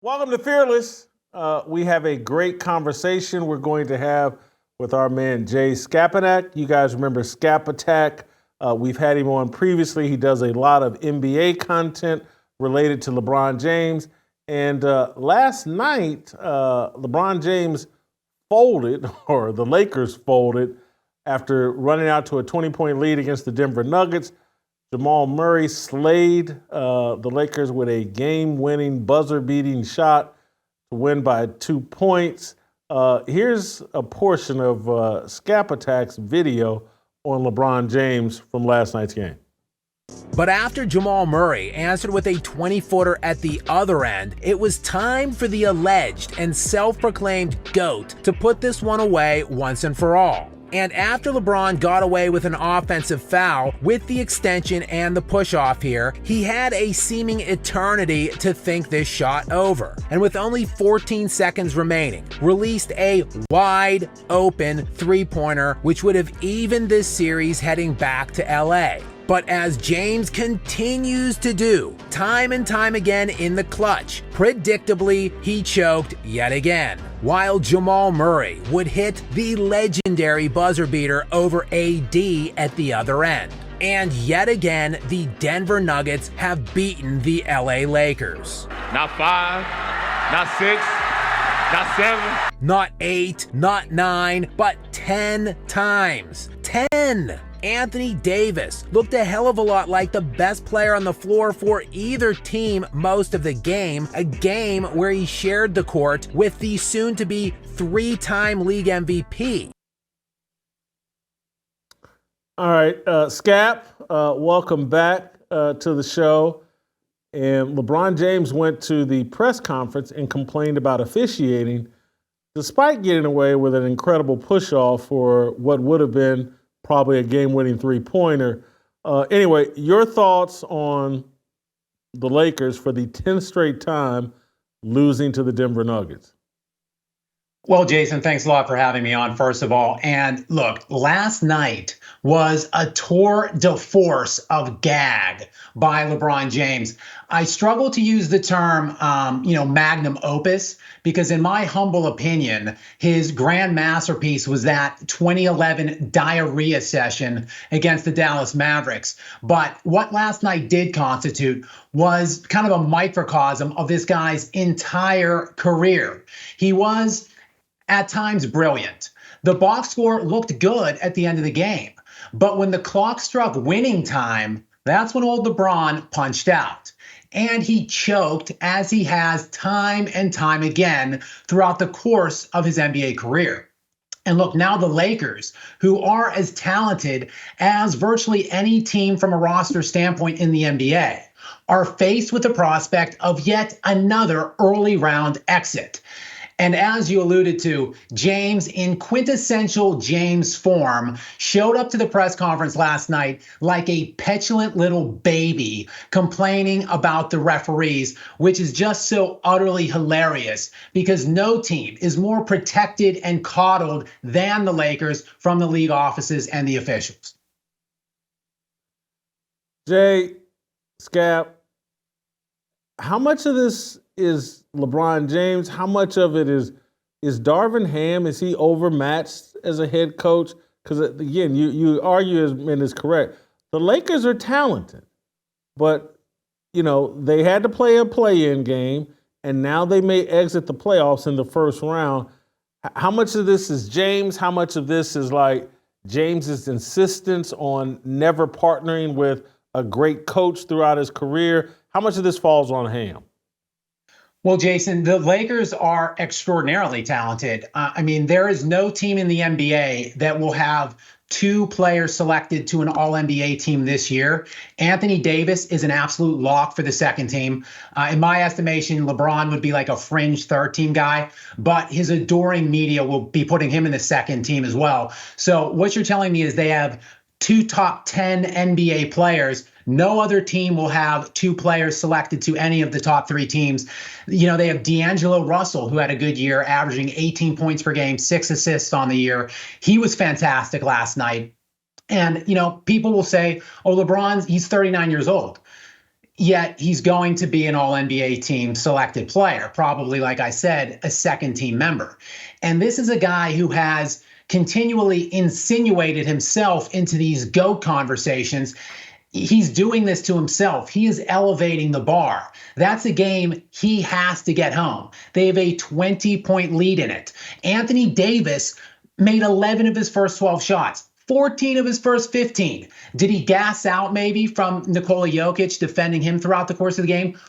Welcome to Fearless. We have a great conversation we're going to have with our man Jay Skapinac. You guys remember Skapinac. We've had him on previously. He does a lot of NBA content related to LeBron James. And last night, LeBron James folded, or the Lakers folded, after running out to a 20-point lead against the Denver Nuggets. Jamal Murray slayed the Lakers with a game-winning, buzzer-beating shot to win by 2 points. Here's a portion of Skapinac's video on LeBron James from last night's game. But after Jamal Murray answered with a 20-footer at the other end, it was time for the alleged and self-proclaimed GOAT to put this one away once and for all. And after LeBron got away with an offensive foul with the extension and the push-off here, he had a seeming eternity to think this shot over. And with only 14 seconds remaining, released a wide-open three-pointer, which would have evened this series heading back to LA. But as James continues to do, time and time again in the clutch, predictably, he choked yet again, while Jamal Murray would hit the legendary buzzer beater over AD at the other end. And yet again, the Denver Nuggets have beaten the LA Lakers. Not 5, not 6, not 7. Not 8, not 9, but 10 times. 10! Anthony Davis looked a hell of a lot like the best player on the floor for either team most of the game, a game where he shared the court with the soon-to-be 3-time league MVP. All right, Skap, welcome back to the show. And LeBron James went to the press conference and complained about officiating, despite getting away with an incredible push-off for what would have been probably a game-winning three-pointer. Anyway, your thoughts on the Lakers for the 10th straight time losing to the Denver Nuggets? Well, Jason, thanks a lot for having me on, first of all. And look, last night was a tour de force of gag by LeBron James. I struggle to use the term, magnum opus, because in my humble opinion, his grand masterpiece was that 2011 diarrhea session against the Dallas Mavericks. But what last night did constitute was kind of a microcosm of this guy's entire career. He was at times brilliant. The box score looked good at the end of the game. But when the clock struck winning time, that's when old LeBron punched out. And he choked, as he has time and time again throughout the course of his NBA career. And look, now the Lakers, who are as talented as virtually any team from a roster standpoint in the NBA, are faced with the prospect of yet another early round exit. And as you alluded to, James, in quintessential James form, showed up to the press conference last night like a petulant little baby complaining about the referees, which is just so utterly hilarious because no team is more protected and coddled than the Lakers from the league offices and the officials. Jay, Skap, how much of this is LeBron James? How much of it is Darvin Ham? Is he overmatched as a head coach? Because again, you argue, and is correct, the Lakers are talented, but they had to play a play-in game, and now they may exit the playoffs in the first round. How much of this is James? How much of this is like James's insistence on never partnering with a great coach throughout his career? How much of this falls on Ham? Well, Jason, the Lakers are extraordinarily talented. There is no team in the NBA that will have 2 players selected to an All-NBA team this year. Anthony Davis is an absolute lock for the second team. In my estimation, LeBron would be like a fringe third-team guy, but his adoring media will be putting him in the second team as well. So what you're telling me is they have 2 top 10 NBA players. No other team will have 2 players selected to any of the top 3 teams. They have D'Angelo Russell, who had a good year, averaging 18 points per game, 6 assists on the year. He was fantastic last night. And, people will say, oh, he's 39 years old. Yet he's going to be an all-NBA team selected player, probably, like I said, a second team member. And this is a guy who has continually insinuated himself into these GOAT conversations. He's doing this to himself. He is elevating the bar. That's a game he has to get home. They have a 20-point lead in it. Anthony Davis made 11 of his first 12 shots. 14 of his first 15. Did he gas out maybe from Nikola Jokic defending him throughout the course of the game?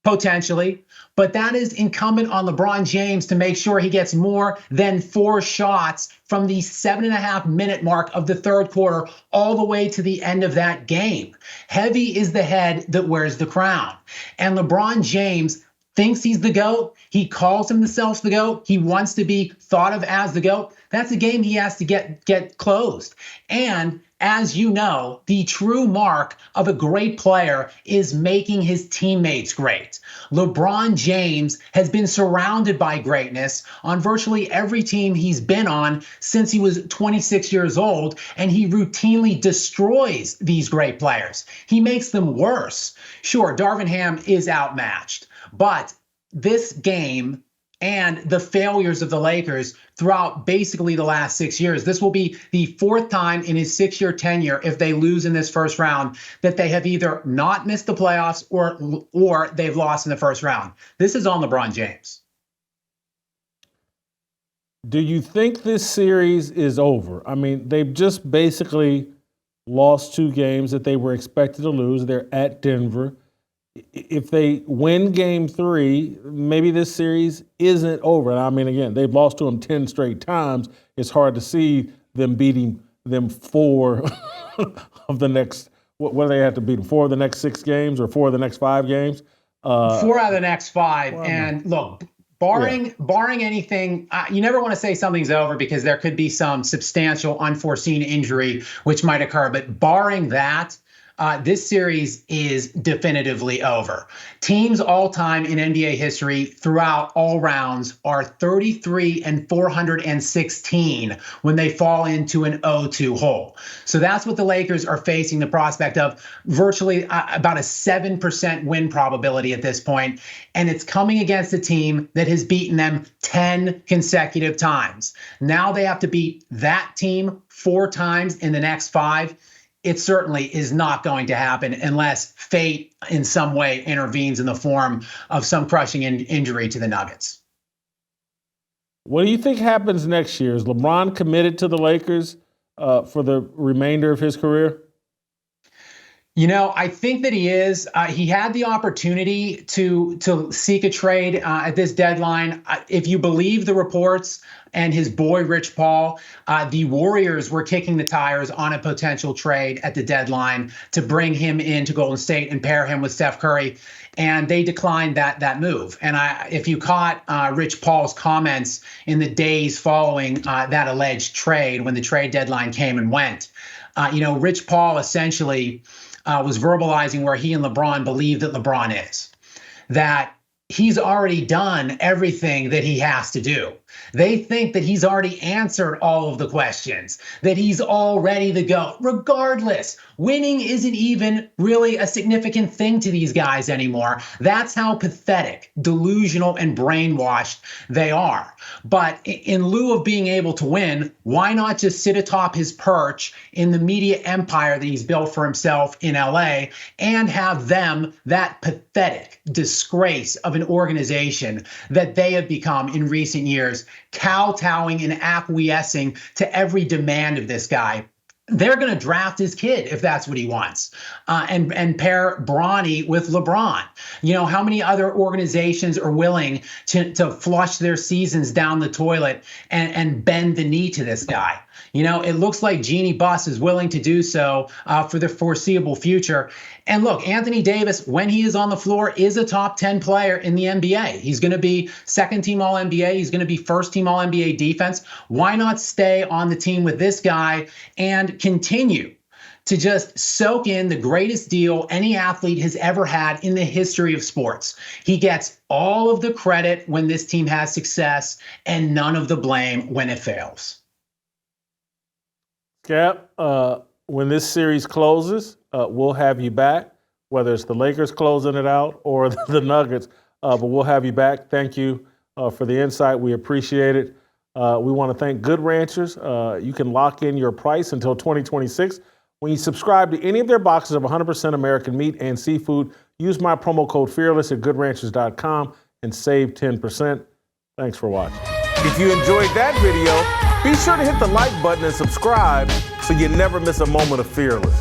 Potentially. But that is incumbent on LeBron James to make sure he gets more than 4 shots from the 7.5-minute mark of the third quarter all the way to the end of that game. Heavy is the head that wears the crown. And LeBron James thinks he's the GOAT. He calls himself the GOAT. He wants to be thought of as the GOAT. That's a game he has to get closed. And as you know, the true mark of a great player is making his teammates great. LeBron James has been surrounded by greatness on virtually every team he's been on since he was 26 years old, and he routinely destroys these great players. He makes them worse. Sure, Darvin Ham is outmatched, but this game and the failures of the Lakers throughout basically the last 6 years. This will be the 4th time in his 6-year tenure, if they lose in this first round, that they have either not missed the playoffs or they've lost in the first round. This is on LeBron James. Do you think this series is over? I mean, they've just basically lost 2 games that they were expected to lose. They're at Denver. If they win game 3, maybe this series isn't over. I mean, again, they've lost to them 10 straight times. It's hard to see them beating them 4 of the next, what do they have to beat them? 4 of the next 6 games or 4 of the next 5 games? 4 out of the next 5. Well, and look, barring anything, you never want to say something's over because there could be some substantial unforeseen injury which might occur. But barring that, this series is definitively over. Teams all time in NBA history throughout all rounds are 33 and 416 when they fall into an 0-2 hole. So that's what the Lakers are facing the prospect of, virtually about a 7% win probability at this point. And it's coming against a team that has beaten them 10 consecutive times. Now they have to beat that team 4 times in the next 5. It certainly is not going to happen unless fate in some way intervenes in the form of some crushing injury to the Nuggets. What do you think happens next year? Is LeBron committed to the Lakers for the remainder of his career? You know, I think that he is. He had the opportunity to seek a trade at this deadline. If you believe the reports and his boy, Rich Paul, the Warriors were kicking the tires on a potential trade at the deadline to bring him into Golden State and pair him with Steph Curry. And they declined that move. And if you caught Rich Paul's comments in the days following that alleged trade, when the trade deadline came and went, Rich Paul essentially was verbalizing where he and LeBron believe that LeBron is, that he's already done everything that he has to do. They think that he's already answered all of the questions, that he's all ready to go. Regardless, winning isn't even really a significant thing to these guys anymore. That's how pathetic, delusional, and brainwashed they are. But in lieu of being able to win, why not just sit atop his perch in the media empire that he's built for himself in LA and have them, that pathetic disgrace of an organization that they have become in recent years, kowtowing and acquiescing to every demand of this guy. They're going to draft his kid if that's what he wants, and pair Bronny with LeBron. You know, how many other organizations are willing to flush their seasons down the toilet and bend the knee to this guy? You know, it looks like Jeannie Buss is willing to do so for the foreseeable future. And look, Anthony Davis, when he is on the floor, is a top 10 player in the NBA. He's going to be second team All-NBA. He's going to be first team All-NBA defense. Why not stay on the team with this guy and continue to just soak in the greatest deal any athlete has ever had in the history of sports? He gets all of the credit when this team has success and none of the blame when it fails. Cap, when this series closes, we'll have you back. whether it's the Lakers closing it out or the Nuggets. But we'll have you back. Thank you for the insight. We appreciate it. We want to thank Good Ranchers. You can lock in your price until 2026. When you subscribe to any of their boxes of 100% American meat and seafood, use my promo code FEARLESS at goodranchers.com and save 10%. Thanks for watching. If you enjoyed that video, be sure to hit the like button and subscribe so you never miss a moment of Fearless.